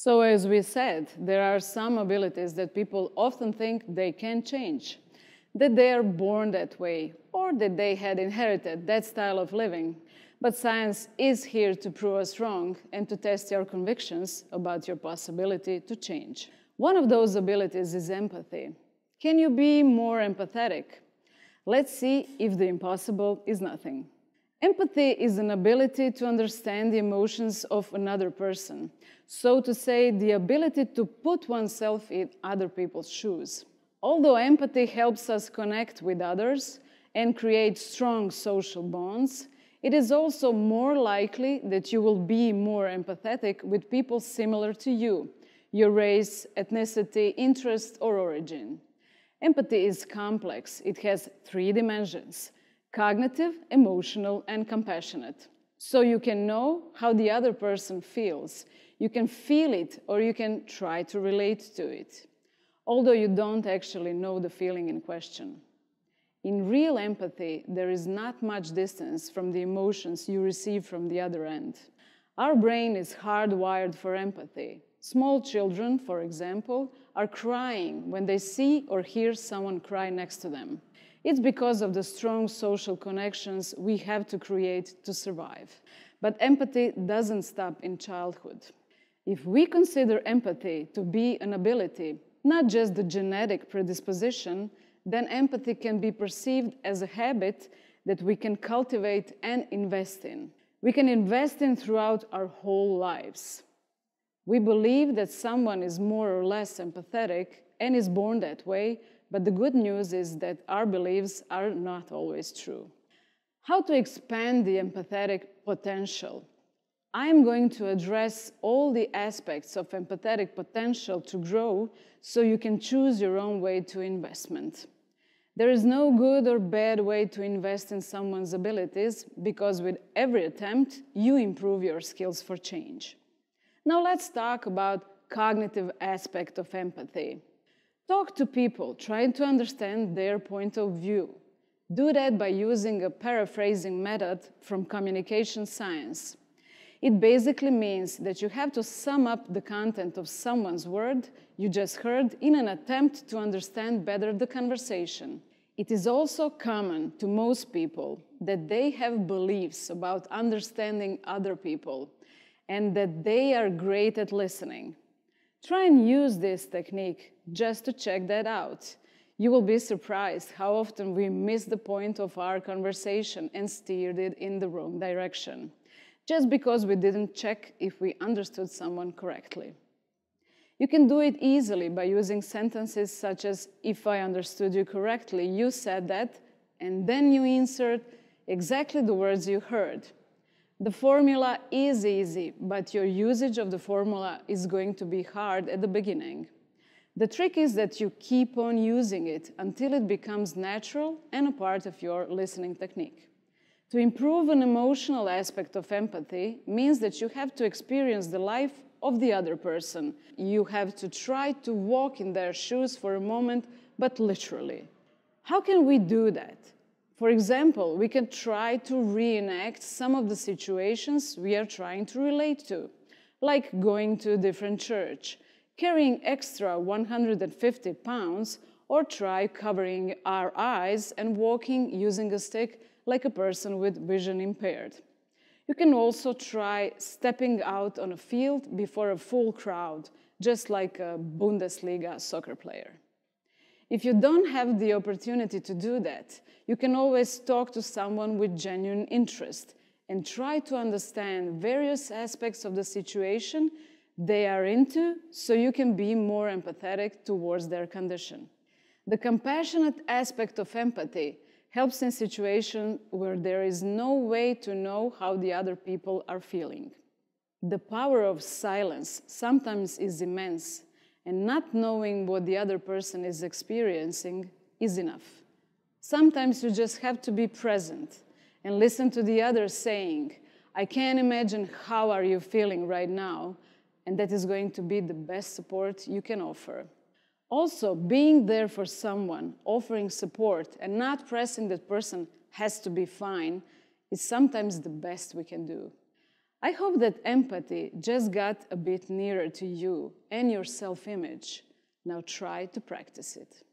So as we said, there are some abilities that people often think they can change, that they are born that way, or that they had inherited that style of living. But science is here to prove us wrong and to test your convictions about your possibility to change. One of those abilities is empathy. Can you be more empathetic? Let's see if the impossible is nothing. Empathy is an ability to understand the emotions of another person. So to say, the ability to put oneself in other people's shoes. Although empathy helps us connect with others and create strong social bonds, it is also more likely that you will be more empathetic with people similar to you, your race, ethnicity, interest, or origin. Empathy is complex. It has 3 dimensions: cognitive, emotional, and compassionate. So you can know how the other person feels. You can feel it, or you can try to relate to it, although you don't actually know the feeling in question. In real empathy, there is not much distance from the emotions you receive from the other end. Our brain is hardwired for empathy. Small children, for example, are crying when they see or hear someone cry next to them. It's because of the strong social connections we have to create to survive. But empathy doesn't stop in childhood. If we consider empathy to be an ability, not just the genetic predisposition, then empathy can be perceived as a habit that we can cultivate and invest in. We can invest in throughout our whole lives. We believe that someone is more or less empathetic and is born that way, but the good news is that our beliefs are not always true. How to expand the empathetic potential? I'm going to address all the aspects of empathetic potential to grow so you can choose your own way to investment. There is no good or bad way to invest in someone's abilities because with every attempt, you improve your skills for change. Now let's talk about cognitive aspect of empathy. Talk to people, trying to understand their point of view. Do that by using a paraphrasing method from communication science. It basically means that you have to sum up the content of someone's word you just heard in an attempt to understand better the conversation. It is also common to most people that they have beliefs about understanding other people and that they are great at listening. Try and use this technique just to check that out. You will be surprised how often we miss the point of our conversation and steered it in the wrong direction, just because we didn't check if we understood someone correctly. You can do it easily by using sentences such as, if I understood you correctly, you said that, and then you insert exactly the words you heard. The formula is easy, but your usage of the formula is going to be hard at the beginning. The trick is that you keep on using it until it becomes natural and a part of your listening technique. To improve an emotional aspect of empathy means that you have to experience the life of the other person. You have to try to walk in their shoes for a moment, but literally. How can we do that? For example, we can try to reenact some of the situations we are trying to relate to, like going to a different church, carrying extra 150 pounds, or try covering our eyes and walking using a stick like a person with vision impaired. You can also try stepping out on a field before a full crowd, just like a Bundesliga soccer player. If you don't have the opportunity to do that, you can always talk to someone with genuine interest and try to understand various aspects of the situation they are into so you can be more empathetic towards their condition. The compassionate aspect of empathy helps in situations where there is no way to know how the other people are feeling. The power of silence sometimes is immense, and not knowing what the other person is experiencing is enough. Sometimes you just have to be present and listen to the other saying, I can't imagine how are you feeling right now, and that is going to be the best support you can offer. Also, being there for someone, offering support, and not pressing that person has to be fine is sometimes the best we can do. I hope that empathy just got a bit nearer to you and your self-image. Now try to practice it.